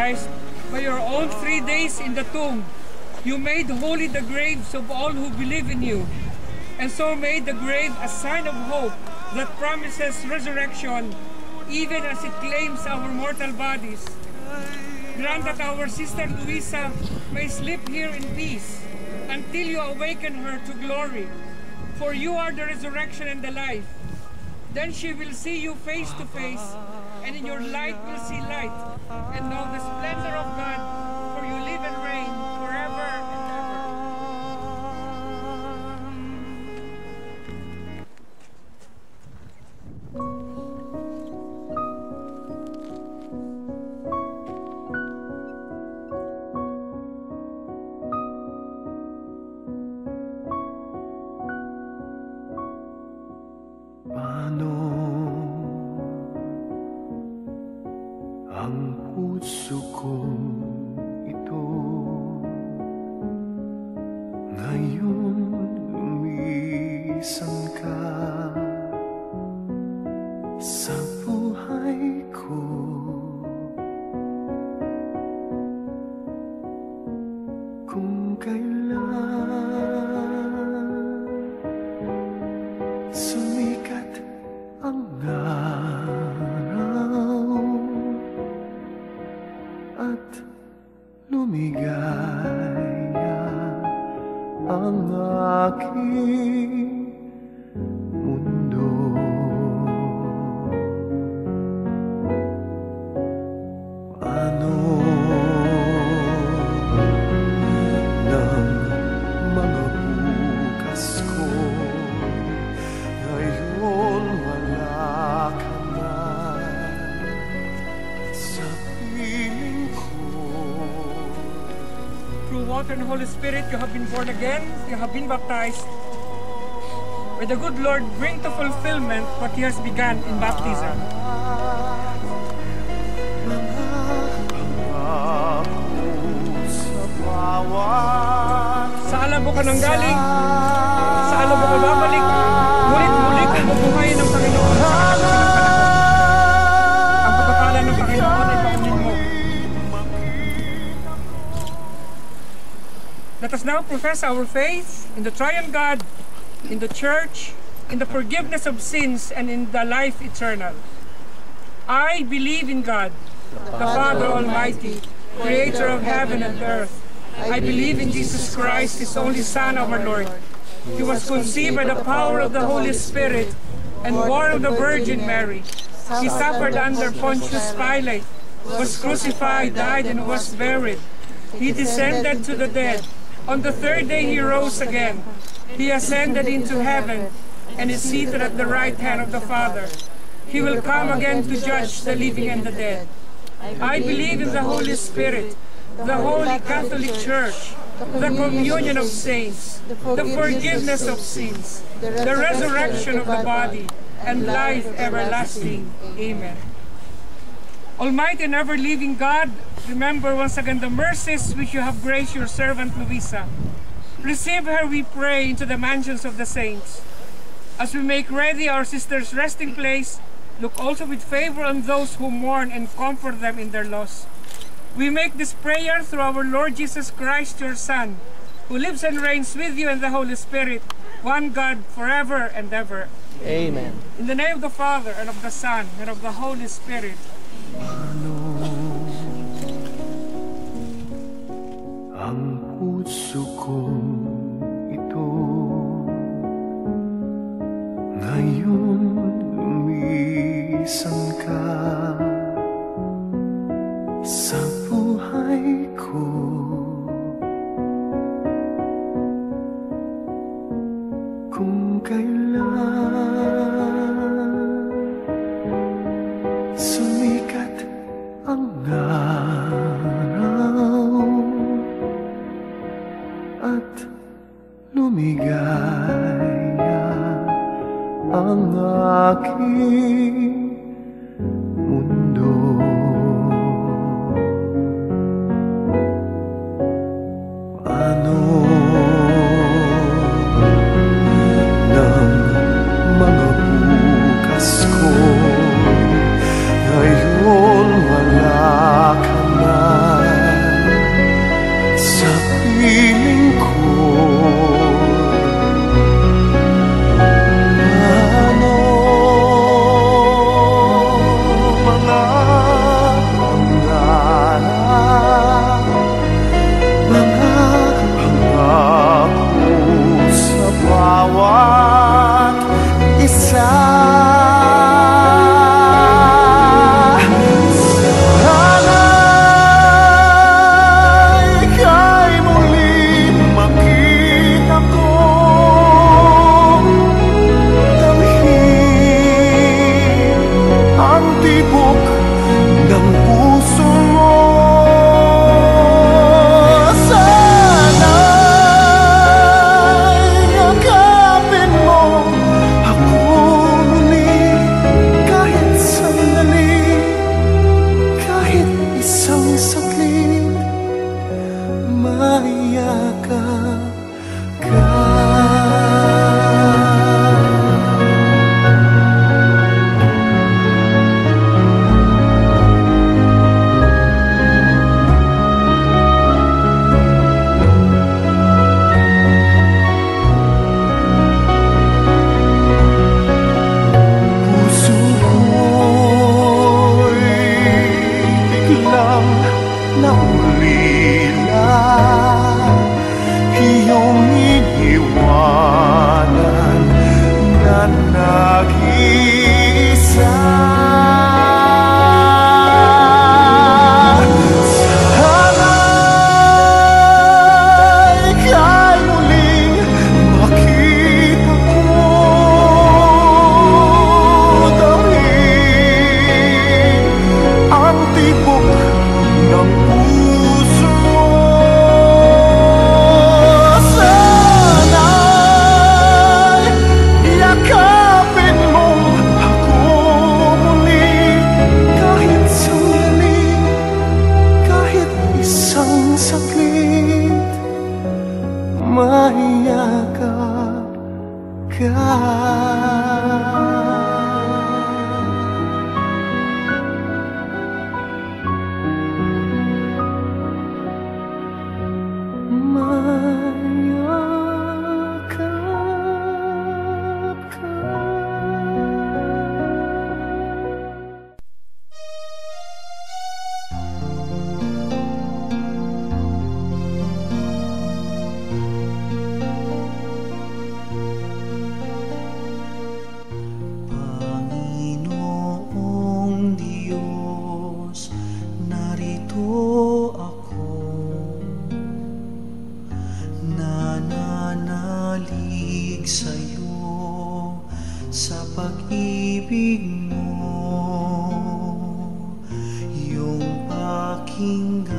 Christ, by your own 3 days in the tomb, you made holy the graves of all who believe in you, and so made the grave a sign of hope that promises resurrection, even as it claims our mortal bodies. Grant that our sister Luisa may sleep here in peace until you awaken her to glory. For you are the resurrection and the life. Then she will see you face to face, and in your light will see light, and know the splendor of God, for you live and reign forever and ever. Paano ang puso kong ito ngayon lumisan ka sa buhay ko? Kung kailan sumikat ang araw at lumigaya ang aking mundo, paano ng mga bukas ko ngayon wala ka na sa piling ko? Through water and Holy Spirit, you have been born again, you have been baptized. May the good Lord bring to fulfillment what He has begun in baptism. Sa alam mo ka nang galing, sa alam mo ka babalik, ngunit muli kang bubuhayin ng Panginoon sa katapusin ng panahon. Ang pagpapala ng Panginoon ay paunin mo. Let us now profess our faith in the triune God, in the Church, in the forgiveness of sins, and in the life eternal. I believe in God, the Father Almighty, Creator of heaven and earth. I believe in Jesus Christ, His only Son, our Lord. He was conceived by the power of the Holy Spirit and born of the Virgin Mary. He suffered under Pontius Pilate, was crucified, died, and was buried. He descended to the dead. On the third day He rose again. He ascended into heaven and is seated at the right hand of the Father. He will come again to judge the living and the dead. I believe in the Holy Spirit, the Holy Catholic Church, the communion of saints, the forgiveness of sins, the resurrection of the body, and life everlasting. Amen. Almighty and ever-living God, remember once again the mercies which you have graced your servant Luisa. Receive her, we pray, into the mansions of the saints. As we make ready our sister's resting place, look also with favor on those who mourn and comfort them in their loss. We make this prayer through our Lord Jesus Christ, your Son, who lives and reigns with you in the Holy Spirit, one God, forever and ever. Amen. In the name of the Father, and of the Son, and of the Holy Spirit. Ang puso kong ito ngayon lumisan ka sa buhay ko. Kung kailan sumikat ang araw at lumigaya ang aking mundo, paano ng mga bukas ko ngayon wala ka na mayakap ka. Puso ko'y biglang naulila, iyong iniwanan na nag-iisa. Sana'y kay muling makita ko dahil ang tibok ng puso mo. Sana'y yakapin mo ako muli, kahit sandali, kahit isang saglit, mayakap ka. Mayakap ka. Panginoong Diyos, narito ako, nananalig sa'yo sa pag-ibig mo, iyong pakinggan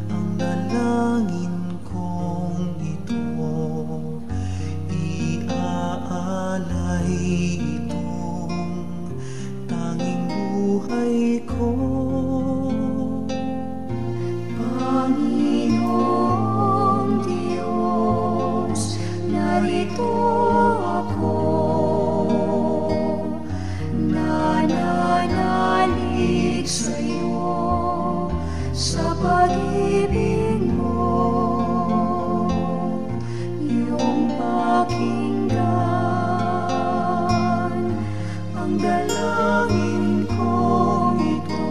ang dalangin kong ito, iaalay itong tanging buhay ko. Panginoong Diyos, narito ako, nananalig sa'yo sa pag-ibig mo, iyong pakinggan ang dalangin kong ito,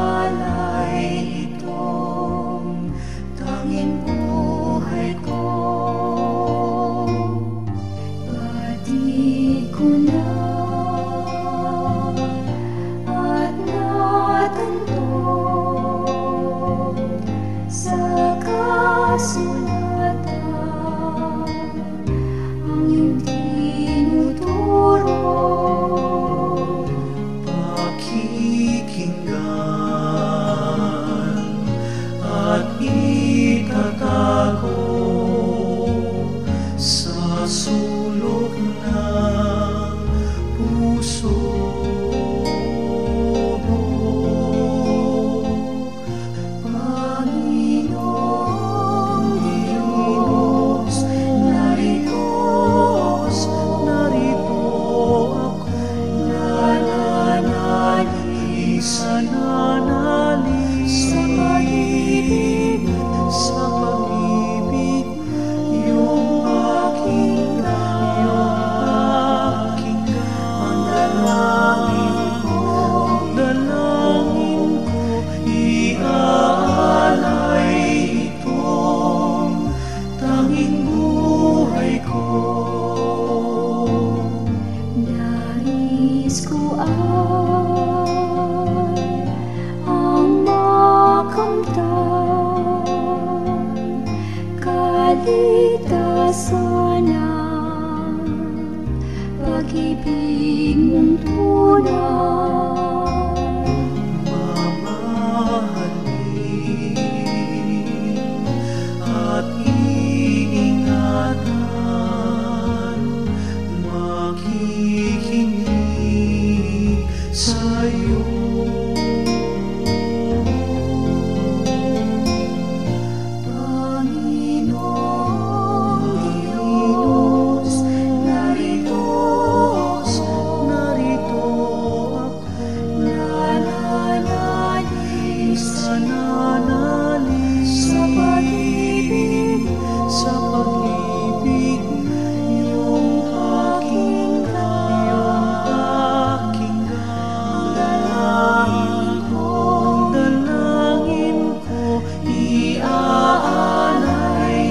iaalay itong tanging buhay ko. Batid ko na at natanto sa kasulatan ang iyong tinuturo. Pakikinggan at itatago sa sulok ng puso mo. Panginoong Diyos, narito ako, nananalig sa pag-ibig mo, iyong pakinggan ang dalangin ko, iaalay itong tanging buhay ko. Nais ko ay ang makamtan kaligtasan ng pag-ibig mong tunay. Mamahalin at iingatan, makikinig sa'yo. pag-ibig, sa pag-ibig iyong pakinggan. Dalangin ko, iaalay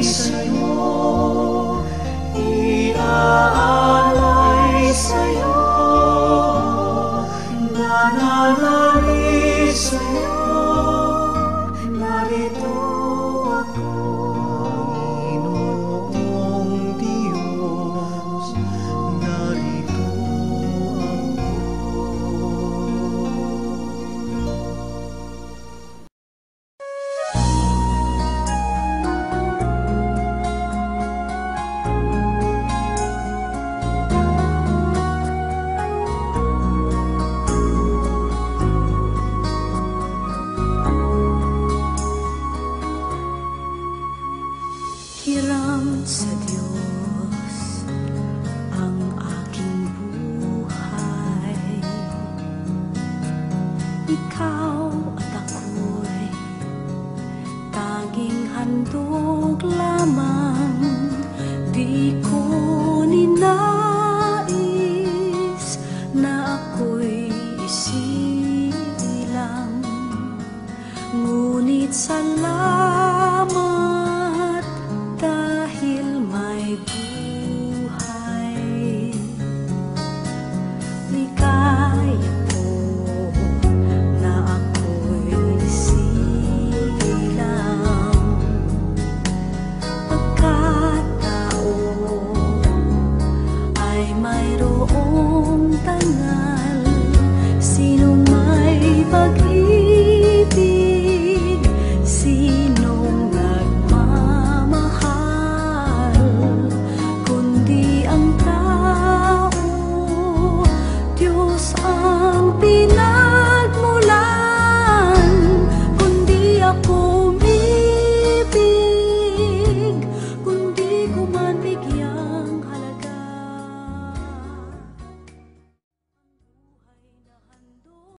sa'yo, nananali sa'yo. Narito ako, Panginoong Diyos, narito ako. Hiram sa Diyos ang aking buhay. Ikaw at ako'y tanging handog lamang. Di ko ninais na ako'y isilang, ngunit sa